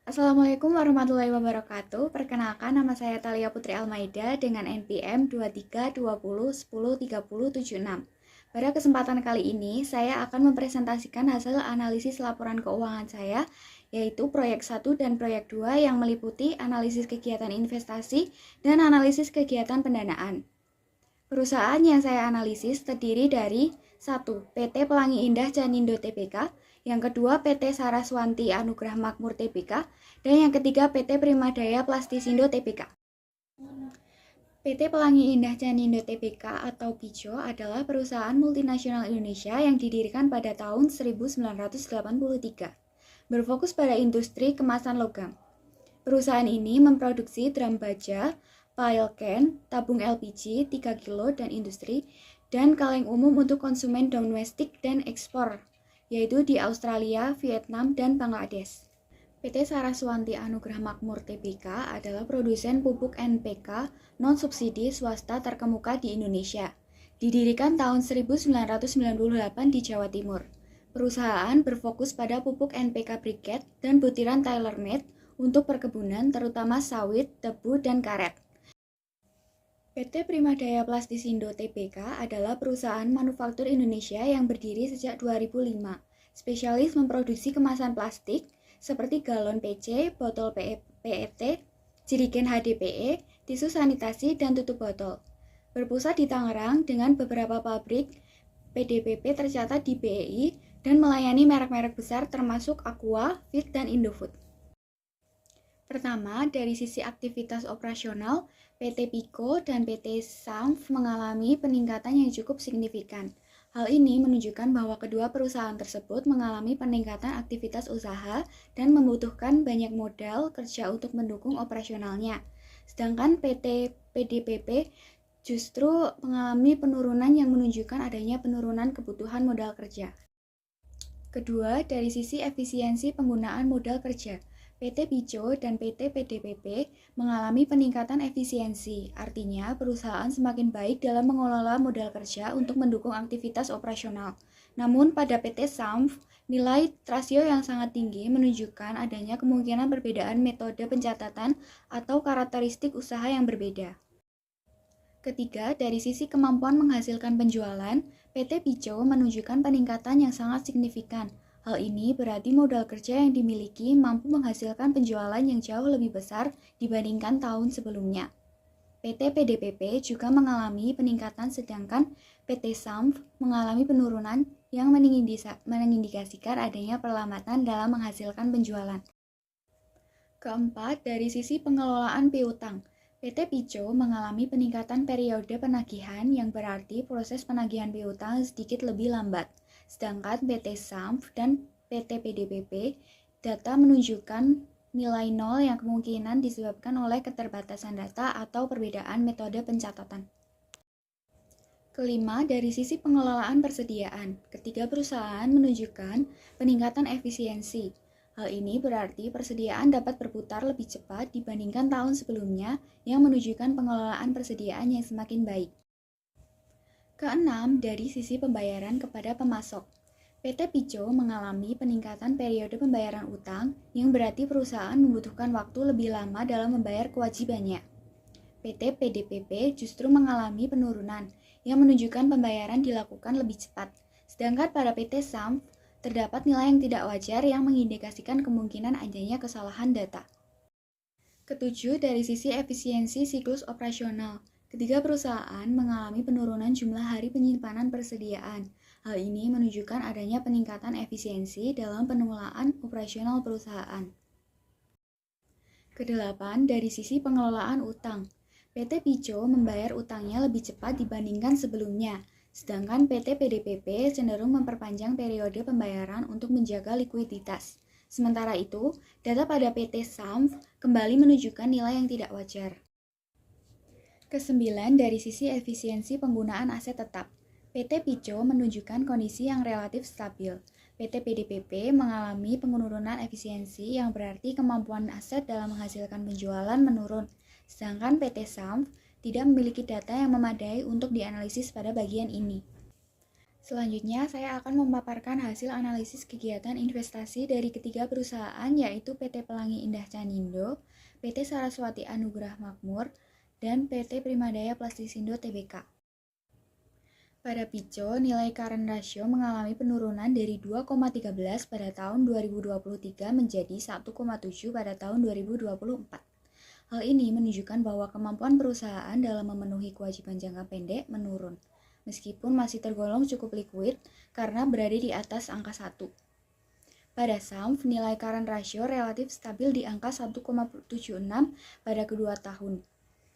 Assalamualaikum warahmatullahi wabarakatuh. Perkenalkan, nama saya Thalia Putri Almaida dengan NPM 2320103076. Pada kesempatan kali ini, saya akan mempresentasikan hasil analisis laporan keuangan saya, yaitu proyek 1 dan proyek 2 yang meliputi analisis kegiatan investasi dan analisis kegiatan pendanaan. Perusahaan yang saya analisis terdiri dari 1. PT Pelangi Indah Canindo Tbk, yang kedua PT Saraswanti Anugrah Makmur Tbk, dan yang ketiga PT Primadaya Plastisindo Tbk. PT Pelangi Indah Canindo Tbk atau PICO adalah perusahaan multinasional Indonesia yang didirikan pada tahun 1983, berfokus pada industri kemasan logam. Perusahaan ini memproduksi drum baja, pile can, tabung LPG 3 kilo dan industri, dan kaleng umum untuk konsumen domestik dan ekspor, yaitu di Australia, Vietnam, dan Bangladesh. PT Saraswanti Anugrah Makmur Tbk adalah produsen pupuk NPK non-subsidi swasta terkemuka di Indonesia. Didirikan tahun 1998 di Jawa Timur. Perusahaan berfokus pada pupuk NPK briket dan butiran tailor-made untuk perkebunan terutama sawit, tebu, dan karet. PT Primadaya Plastisindo Tbk adalah perusahaan manufaktur Indonesia yang berdiri sejak 2005. Spesialis memproduksi kemasan plastik seperti galon PC, botol PET, jerigen HDPE, tisu sanitasi, dan tutup botol. Berpusat di Tangerang dengan beberapa pabrik PDPP tercatat di BEI dan melayani merek-merek besar termasuk Aqua, Fit, dan Indofood. Pertama, dari sisi aktivitas operasional, PT PICO dan PT SAMF mengalami peningkatan yang cukup signifikan. Hal ini menunjukkan bahwa kedua perusahaan tersebut mengalami peningkatan aktivitas usaha dan membutuhkan banyak modal kerja untuk mendukung operasionalnya. Sedangkan PT PDPP justru mengalami penurunan yang menunjukkan adanya penurunan kebutuhan modal kerja. Kedua, dari sisi efisiensi penggunaan modal kerja. PT PICO dan PT PDPP mengalami peningkatan efisiensi, artinya perusahaan semakin baik dalam mengelola modal kerja untuk mendukung aktivitas operasional. Namun pada PT SAMF, nilai rasio yang sangat tinggi menunjukkan adanya kemungkinan perbedaan metode pencatatan atau karakteristik usaha yang berbeda. Ketiga, dari sisi kemampuan menghasilkan penjualan, PT PICO menunjukkan peningkatan yang sangat signifikan. Hal ini berarti modal kerja yang dimiliki mampu menghasilkan penjualan yang jauh lebih besar dibandingkan tahun sebelumnya. PT PDPP juga mengalami peningkatan sedangkan PT SAMF mengalami penurunan yang mengindikasikan adanya perlambatan dalam menghasilkan penjualan. Keempat, dari sisi pengelolaan piutang. PT PICO mengalami peningkatan periode penagihan yang berarti proses penagihan piutang sedikit lebih lambat. Sedangkan PT SAMF dan PT PDPP data menunjukkan nilai nol yang kemungkinan disebabkan oleh keterbatasan data atau perbedaan metode pencatatan. Kelima, dari sisi pengelolaan persediaan, ketiga perusahaan menunjukkan peningkatan efisiensi. Hal ini berarti persediaan dapat berputar lebih cepat dibandingkan tahun sebelumnya yang menunjukkan pengelolaan persediaan yang semakin baik. Keenam, dari sisi pembayaran kepada pemasok. PT PICO mengalami peningkatan periode pembayaran utang yang berarti perusahaan membutuhkan waktu lebih lama dalam membayar kewajibannya. PT PDPP justru mengalami penurunan yang menunjukkan pembayaran dilakukan lebih cepat. Sedangkan pada PT SAMF, terdapat nilai yang tidak wajar yang mengindikasikan kemungkinan adanya kesalahan data. Ketujuh, dari sisi efisiensi siklus operasional. Ketiga perusahaan mengalami penurunan jumlah hari penyimpanan persediaan. Hal ini menunjukkan adanya peningkatan efisiensi dalam pengelolaan operasional perusahaan. Kedelapan, dari sisi pengelolaan utang. PT PICO membayar utangnya lebih cepat dibandingkan sebelumnya, sedangkan PT PDPP cenderung memperpanjang periode pembayaran untuk menjaga likuiditas. Sementara itu, data pada PT SAMF kembali menunjukkan nilai yang tidak wajar. Kesembilan, dari sisi efisiensi penggunaan aset tetap. PT PICO menunjukkan kondisi yang relatif stabil. PT PDPP mengalami penurunan efisiensi yang berarti kemampuan aset dalam menghasilkan penjualan menurun, sedangkan PT SAMF tidak memiliki data yang memadai untuk dianalisis pada bagian ini. Selanjutnya, saya akan memaparkan hasil analisis kegiatan investasi dari ketiga perusahaan, yaitu PT Pelangi Indah Canindo, PT Saraswati Anugrah Makmur, dan PT Primadaya Plastisindo Tbk. Pada Pico, nilai current ratio mengalami penurunan dari 2,13 pada tahun 2023 menjadi 1,7 pada tahun 2024. Hal ini menunjukkan bahwa kemampuan perusahaan dalam memenuhi kewajiban jangka pendek menurun, meskipun masih tergolong cukup likuid karena berada di atas angka 1. Pada SAMF, nilai current ratio relatif stabil di angka 1,76 pada kedua tahun.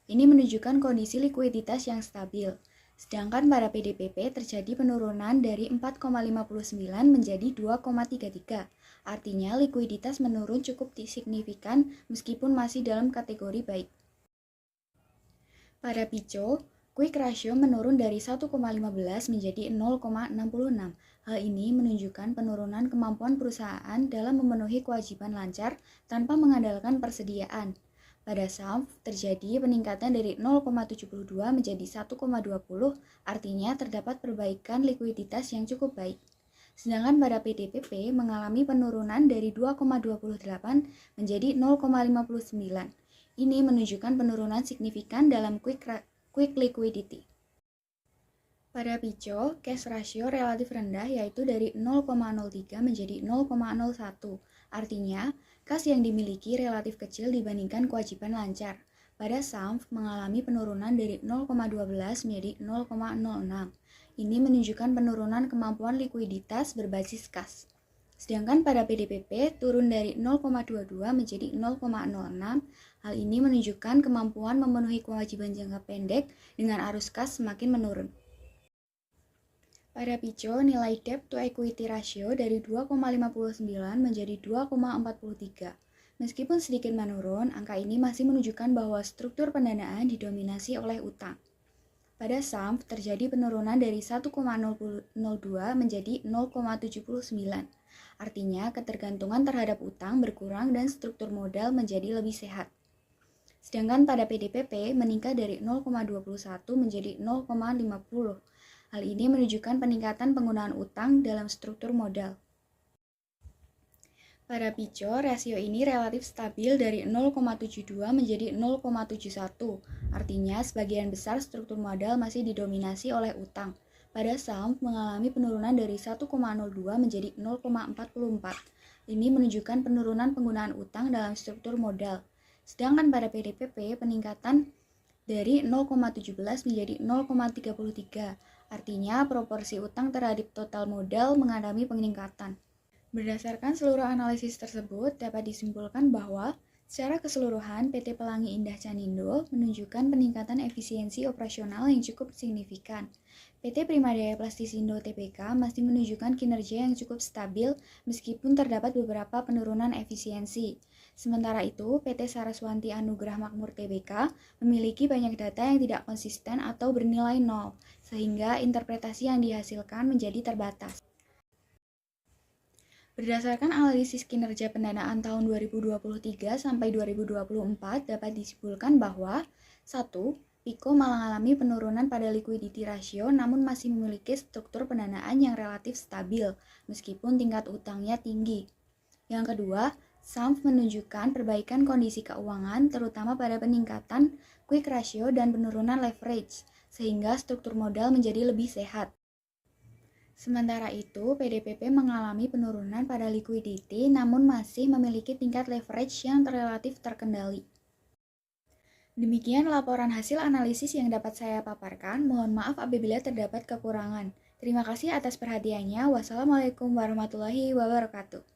Ini menunjukkan kondisi likuiditas yang stabil. Sedangkan pada PDPP terjadi penurunan dari 4,59 menjadi 2,33. Artinya likuiditas menurun cukup signifikan meskipun masih dalam kategori baik. Pada Pico, quick ratio menurun dari 1,15 menjadi 0,66. Hal ini menunjukkan penurunan kemampuan perusahaan dalam memenuhi kewajiban lancar tanpa mengandalkan persediaan. Pada SAMF terjadi peningkatan dari 0,72 menjadi 1,20, artinya terdapat perbaikan likuiditas yang cukup baik. Sedangkan pada PDPP mengalami penurunan dari 2,28 menjadi 0,59. Ini menunjukkan penurunan signifikan dalam quick liquidity. Pada Pico, cash ratio relatif rendah yaitu dari 0,03 menjadi 0,01. Artinya, kas yang dimiliki relatif kecil dibandingkan kewajiban lancar. Pada SAMF mengalami penurunan dari 0,12 menjadi 0,06. Ini menunjukkan penurunan kemampuan likuiditas berbasis kas. Sedangkan pada PDPP turun dari 0,22 menjadi 0,06. Hal ini menunjukkan kemampuan memenuhi kewajiban jangka pendek dengan arus kas semakin menurun. Pada Pico, nilai debt to equity ratio dari 2,59 menjadi 2,43. Meskipun sedikit menurun, angka ini masih menunjukkan bahwa struktur pendanaan didominasi oleh utang. Pada SAMF terjadi penurunan dari 1,002 menjadi 0,79. Artinya, ketergantungan terhadap utang berkurang dan struktur modal menjadi lebih sehat. Sedangkan pada PDPP meningkat dari 0,21 menjadi 0,50. Hal ini menunjukkan peningkatan penggunaan utang dalam struktur modal. Pada Pico, rasio ini relatif stabil dari 0,72 menjadi 0,71. Artinya, sebagian besar struktur modal masih didominasi oleh utang. Pada SAMF mengalami penurunan dari 1,02 menjadi 0,44. Ini menunjukkan penurunan penggunaan utang dalam struktur modal. Sedangkan pada PDPP peningkatan dari 0,17 menjadi 0,33. Artinya, proporsi utang terhadap total modal mengalami peningkatan. Berdasarkan seluruh analisis tersebut, dapat disimpulkan bahwa secara keseluruhan PT Pelangi Indah Canindo menunjukkan peningkatan efisiensi operasional yang cukup signifikan. PT Primadaya Plastisindo Tbk masih menunjukkan kinerja yang cukup stabil meskipun terdapat beberapa penurunan efisiensi. Sementara itu, PT Saraswati Anugrah Makmur Tbk memiliki banyak data yang tidak konsisten atau bernilai nol, sehingga interpretasi yang dihasilkan menjadi terbatas. Berdasarkan analisis kinerja pendanaan tahun 2023 sampai 2024 dapat disimpulkan bahwa 1. Pico mengalami penurunan pada liquidity ratio namun masih memiliki struktur pendanaan yang relatif stabil meskipun tingkat utangnya tinggi. Yang kedua, SAMF menunjukkan perbaikan kondisi keuangan terutama pada peningkatan quick ratio dan penurunan leverage sehingga struktur modal menjadi lebih sehat. Sementara itu, PDPP mengalami penurunan pada liquidity namun masih memiliki tingkat leverage yang relatif terkendali. Demikian laporan hasil analisis yang dapat saya paparkan. Mohon maaf apabila terdapat kekurangan. Terima kasih atas perhatiannya. Wassalamualaikum warahmatullahi wabarakatuh.